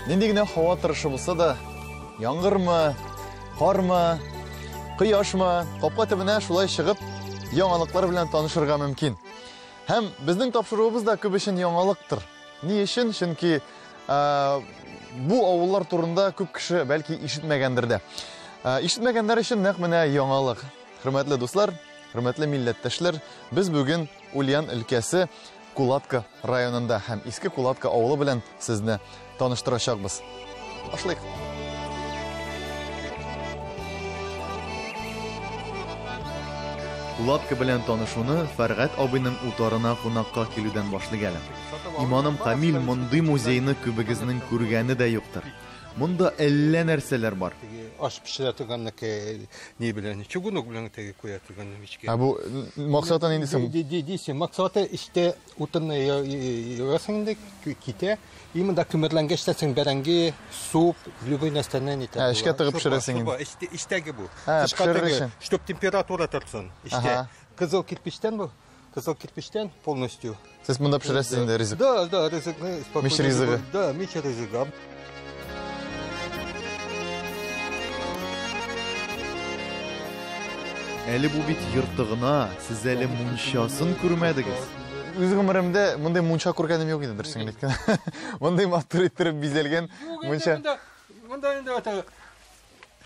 Нендегіне хава тырышы болса да, яңғырмы, қармы, қияшмы, қапқа төбіне шулай шығып, яңалыклар белән танышырга мөмкин. Һәм безнең тапшыруыбыз да күп өчен яңалыктыр. Ни өчен? Чөнки бу авыллар турында күп кеше бәлки ишетмәгәндер дә. Ишетмәгәннәр өчен нәкъ менә яңалык. Хөрмәтле дуслар, хөрмәтле милләттәшләр, без бүген Ульян өлкәсе Кулатка районында һәм Иске Кулатка авылы белән сезне таныштырачакбыз. Башлыйк. Кулатка белән танышуны Фәргать абыйның утарына кунакка килүдән башлый әле. Иманым Камил мондый музейны күбегезнең күргәне дә юктыр. Монда әллә нәрсәләр бар. Аш пешерә торганныкы ни белән, чугунок белән теге куя торган мичкә. Бу максаты нинди соң? Дисе, максаты işte утынны ясыңды китә. Именно күмерләнгәч тәсең бәрәңге, суп, любой нәрсәннән итә. Эшкә тыгып пешерәсең инде. Иштәге бу. Пешерәсең. Чтоб температура торсын. Işte кызыл кирпичтән бу. Кызыл кирпичтән полностью. Сез монда пешерәсез инде ризык. Да, ризыкны. Мич ризыгы. Да, мич ризыгы. Әле бу бит йыртыгына, сез әле мунчасын күрмәдегез. Үз гомеремдә мондай мунча күргәнем юк иде, дөресен әйткәндә. Мондай матур иттереп бизәлгән мунча. Монда инде ата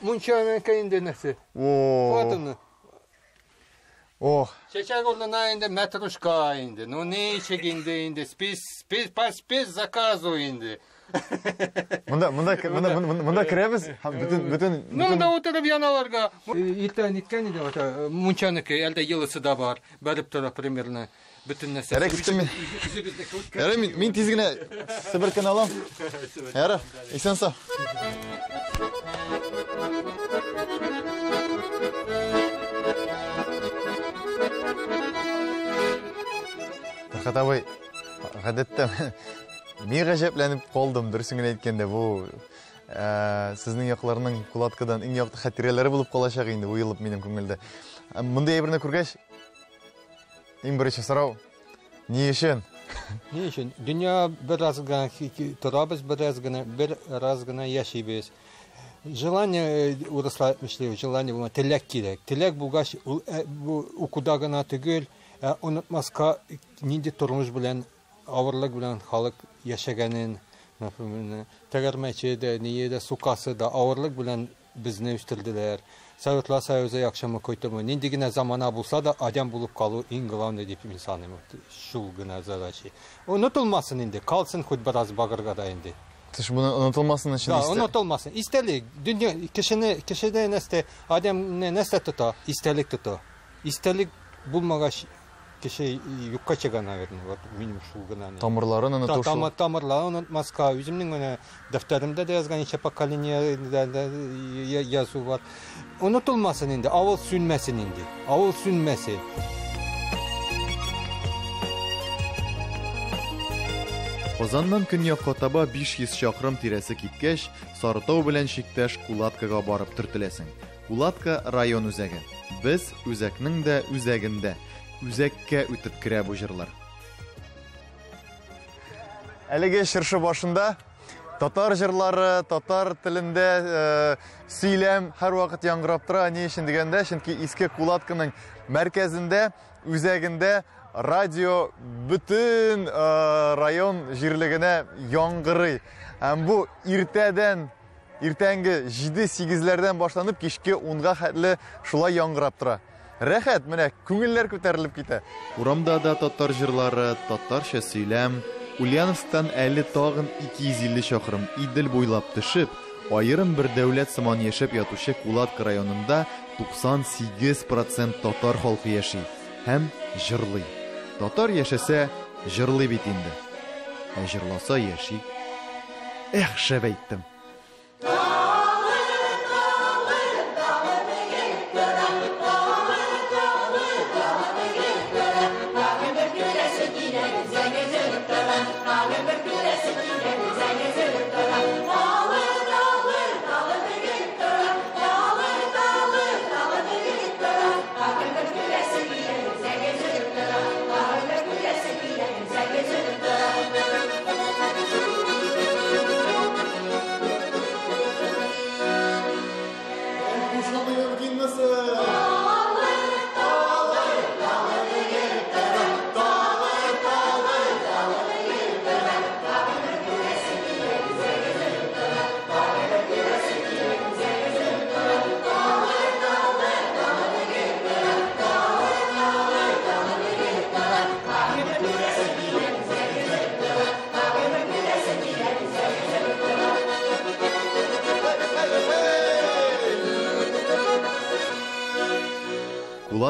мунчаның кайында нәрсә? Вот. Ох. Чәчәк урнына инде матрушка инде. Ну ничек инде спис заказу инде. Монда керәбез. Бүтән Монда утырып яналарга. Иртән иткән иде ата мунчаныкы әлдә елысы да бар. Бәреп тора примерно бүтән нәрсә. Мин тиз генә Себеркән алам. Яра, исән сау. Хатабай, гадәттә мин гаҗәпләнеп калдым, дөресен әйткәндә, бу сезнең якларның Кулаткадан иң якты хатирәләре булып калачак инде уелып минем күңелдә. Мондай әйберне күргәч, иң беренче сорау, ни өчен? Ни өчен? Дөнья бер раз гына торабыз, бер раз гына яшибез. Желание урысла эшләү, желание булма, теләк кирәк. Теләк булгач, бу укуда гына түгел, unutmaска нинди тормыш белән, авырлык белән халык яшәгәнен, например, тәгәрмәче дә, ние дә, сукасы да авырлык белән безне үстерделәр. Советлар Союзы яхшымы көйтөмө, нинди генә замана булса да адам булып калу иң главный дип саныйм. Шул гына задача. Унутылмасын инде, калсын хоть бераз багырга да инде. Сез буны унутылмасын өчен истә. Да, унутылмасын. Истәлек, дөнья кешене нәрсә, адамны нәрсә тота, истәлек тота. Истәлек булмагач кеше юкка чыга, наверное, вот минимум шул гына. Тамырларын унутушу. Тамырларын унутмаска, үземнең менә дәфтәремдә дә язган ничә поколение язу бар. Унутылмасын инде, авыл сүнмәсен инде. Авыл сүнмәсен. Казаннан көньякка таба 500 чакрым тирәсе киткәч, Сарытау белән чиктәш Кулаткага барып төртеләсең. Кулатка район үзәге. Без үзәкнең дә үзәгендә. Үзәккә үтеп керә бу җырлар. Әлеге чыршы башында татар җырлары, татар телендә сөйләм һәрвакыт яңгырап тора. Ни өчен дигәндә, чөнки Иске Кулатканың мәркәзендә, үзәгендә радио бүтән район җирлегенә яңгырый. Һәм бу иртәнге 7-8ләрдән башланып кичке 10га хәтле шулай яңгырап тора. Рәхәт, менә күңелләр күтәрелеп китә. Урамда да татар җырлары, татарча сөйләм. Ульяновстан әле тагын 250 чакрым Идел буйлап төшеп, айрым бер дәүләт сыман яшәп ятучы Кулатка районында 98% татар халкы яши һәм җырлый. Татар яшәсә, җырлый бит инде. Ә җырласа яши. Эх, шәп әйттем.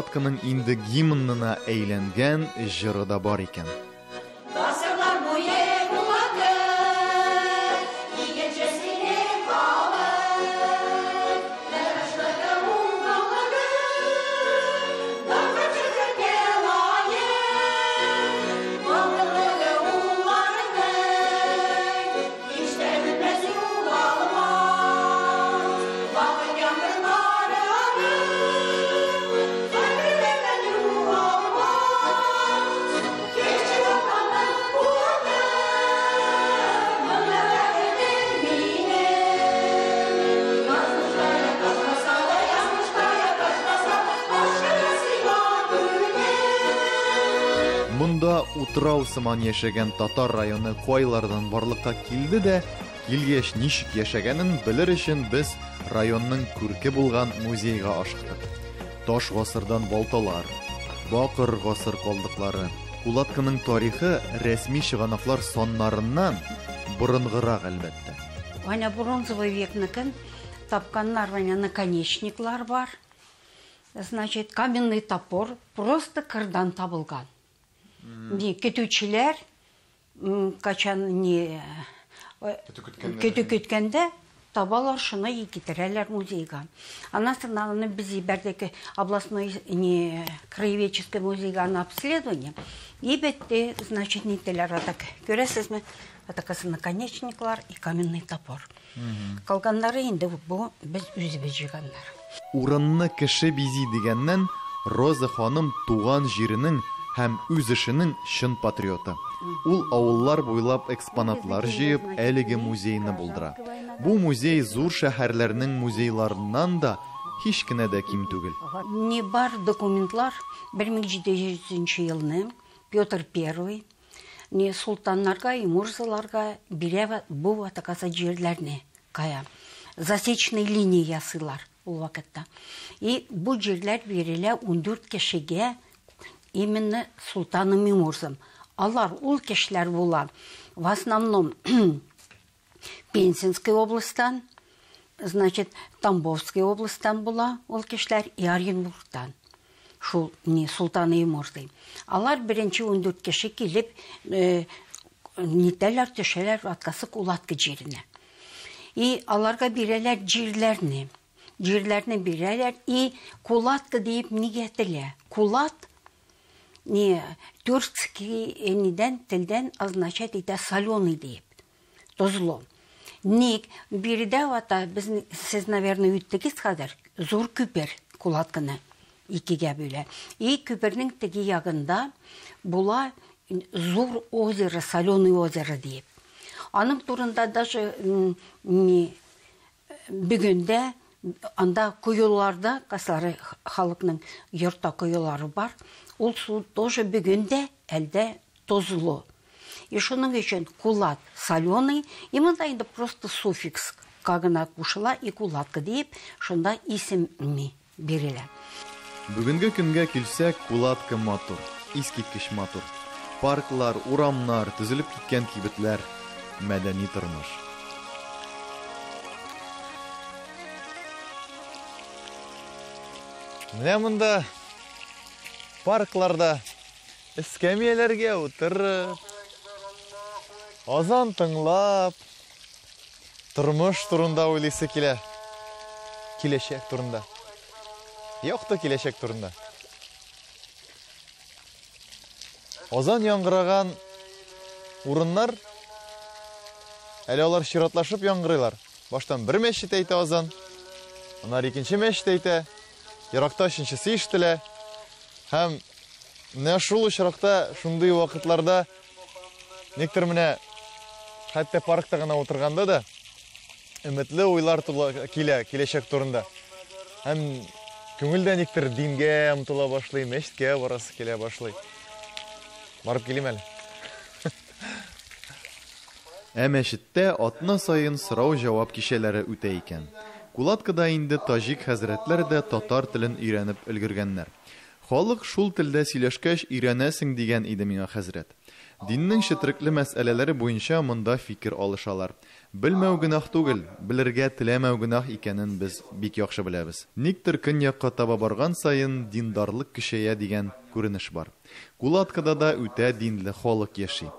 Кулатканың инде гимнына әйләнгән җыры да бар икән. Бунда утрау сыман яшәгән татар районы кайлардан барлыкка килде дә, килгәч ничек яшәгәнен белер өчен без районның күрке булган музейга ашыктык. Таш гасырдан балталар, бакыр гасыр калдыклары, Кулатканың тарихы рәсми чыганаклар саннарыннан борынгырак әлбәттә. Ваня бронзовый векнекен тапканнар, ваня наконечниклар бар. Значит, каменный топор просто кырдан табылган. Кетүчеләр качан не кетү көткәндә табалар, шуны китерәләр музейга. Аннан аны без Ибәрдәге областной краеведческий музейга на обследование. И бетте, значит, нителәр так. Күрәсезме? Атакасы наконечниклар и каменный топор. Калганнары инде бу без үзебез җыйганнар. Урынны кеше бизи дигәннән Роза ханым туган җиренең һәм үз эшенең чын патриоты. Ул авыллар буйлап экспонатлар җыеп, әлеге музейны булдыра. Бу музей зур шәһәрләрнең музейларыннан да һич кенә дә ким түгел. Не бар документлар 1700 елны Петр I не султаннарга и мурзаларга бирә бу атакаса җирләрне кая. Засечный линия ясыйлар ул вакытта. И бу җирләр бирелә 14 кешегә, именно султаным и мурзам. Алар ул кешеләр була. В основном Пензенской областьтан, значит, Тамбовской областьтан була ул кешеләр и Оренбургтан. Шул не султаны и мурзы. Алар беренче 14 кеше килеп, нителәр төшәләр аткасы Кулатка җиренә. И аларга бирәләр җирләрне. Җирләрне бирәләр и Кулатка дип нигәтелә. Кулат не тюркский телдән означает итә соленый дип. Тозло. Ник биредә вата без сез, наверное, үттегез хәзер. Зур күпер Кулатканы икегә бөлә. И күпернең теге ягында була зур озеро, соленый озеро дип. Аның турында даже бүгендә анда куюларда, касары халыкның йортта куюлары бар. Ул су тоже бүгендә әлдә тозлы. И шуның өчен Кулат соленый, и монда инде просто суффикс кагына кушыла и Кулатка дип, шунда исем бирелә. Бүгенге көнгә килсәк, Кулатка матур, искиткеч матур. Парклар, урамнар, төзелеп киткән кибетләр, мәдәни тормыш. Менә монда паркларда эскәмияләргә утырып, азан тыңлап, тормыш турында уйлыйсы килә. Киләчәк турында. Юкты киләчәк турында. Азан яңгыраган урыннар, әле алар чиратлашып яңгырыйлар. Баштан бер мәчет әйтә азан, аннан икенче мәчет әйтә, еракта өченчесе ишетелә. Һәм менә шул очракта, шундый вакытларда никтер менә хәтта паркта гына утырганда да өметле уйлар килә киләчәк турында. Һәм күңелдә никтер дингә омтыла башлый, мәчеткә барасы килә башлый. Барып килим әле. Мәчеттә атна сайын сорау-җавап кичәләре үтә икән. Кулаткада инде таҗик хәзрәтләр дә татар телен өйрәнеп өлгергәннәр. Халык шул телдә сөйләшкәч өйрәнәсең дигән иде миңа хәзрәт. Диннең четерекле мәсьәләләре буенча монда фикер алышалар. Белмәү гөнаһ түгел, белергә теләмәү гөнаһ икәнен без бик яхшы беләбез. Никтер көньякка таба барган саен диндарлык көчәя дигән күренеш бар. Кулаткада да үтә динле халык яши.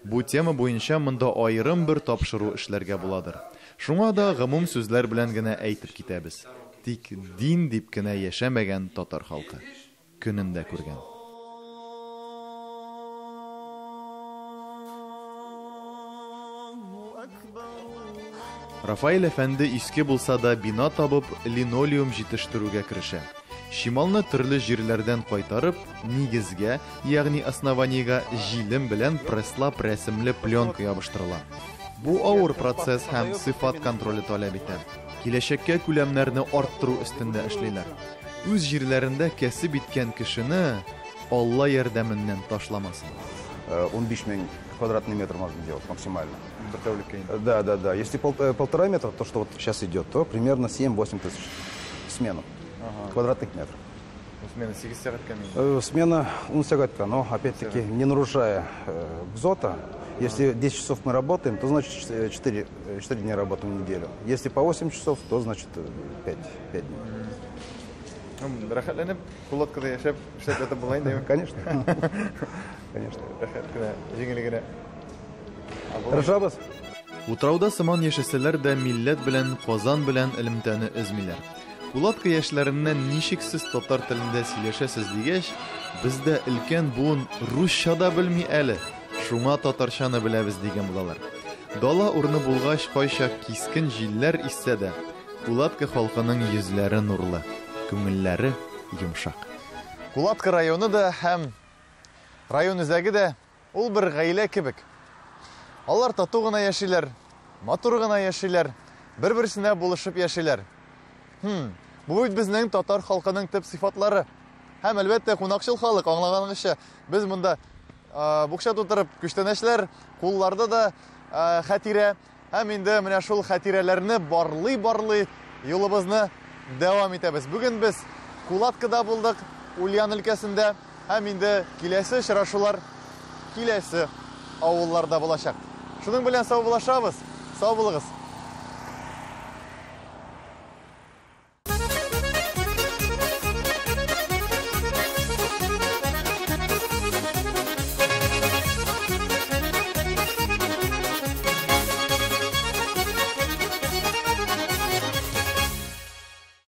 Бу тема буенча монда аерым бер тапшыру эшләргә буладыр. Шуңа да гомум сүзләр белән генә әйтеп китәбез. Тик дин дип кенә яшәмәгән татар халкы көнендә күргән. Рафаэль әфәнде иске булса да бина табып линолеум җитештерүгә керешә. Шималны төрле җирләрдән кайтарып, нигезгә, ягъни основаниегә җилем белән пресслап рәсемле пленка ябыштырыла. Бу авыр процесс һәм сыйфат контроле таләп итә. Киләчәккә күләмнәрне арттыру өстендә эшлиләр. Үз җирләрендә кәсеп иткән кешене Алла ярдәменнән ташламасын. 15 000 квадратный метр можно делать максимально. Да. Если 1,5 метра, то, что вот сейчас идет, то примерно 7-8 тысяч смену квадратных метров. Смена 8 сәгатькә, но опять-таки не нарушая ГЗОТа. Если 10 часов мы работаем, то значит 4 дня работаем в неделю. Если по 8 часов, то значит 5 дней. Рәхәтләнеп, кулаткада яшәп, эшләп булайын димме? Конечно. Рәхәт кенә, җиңел генә. Тырышабыз. Утрауда сыман яшәсәләр дә милләт белән, Казан белән элемтәне өзмиләр. Кулатка яшьләреннән ничексез татар телендә сөйләшәсез дигәч, бездә өлкән буын русчада белми әле. Шуңа татарчаны беләбез дигән булалар. Дала урыны булгач кайчак кискен җилләр иссә дә, Кулатка халкының йөзләре нурлы, күңелләре йомшак. Кулатка районы да һәм район үзәге дә ул бер гаилә кебек. Алар тату гына яшиләр, матур гына яшиләр, бер-берсенә булышып яшиләр. Бу бит безнең татар халкының төп сыйфатлары. Һәм әлбәттә кунакчыл халык аңлаганча, без монда букча тутырып күчтәнәчләр, кулларда да хәтирә, һәм инде менә шул хәтирәләрне барлый юлыбызны дәвам итәбез. Бүген без Кулаткада булдык, Ульян өлкәсендә, һәм инде киләсе очрашулар киләсе авылларда булачак. Шуның белән сау булашабыз. Сау булыгыз.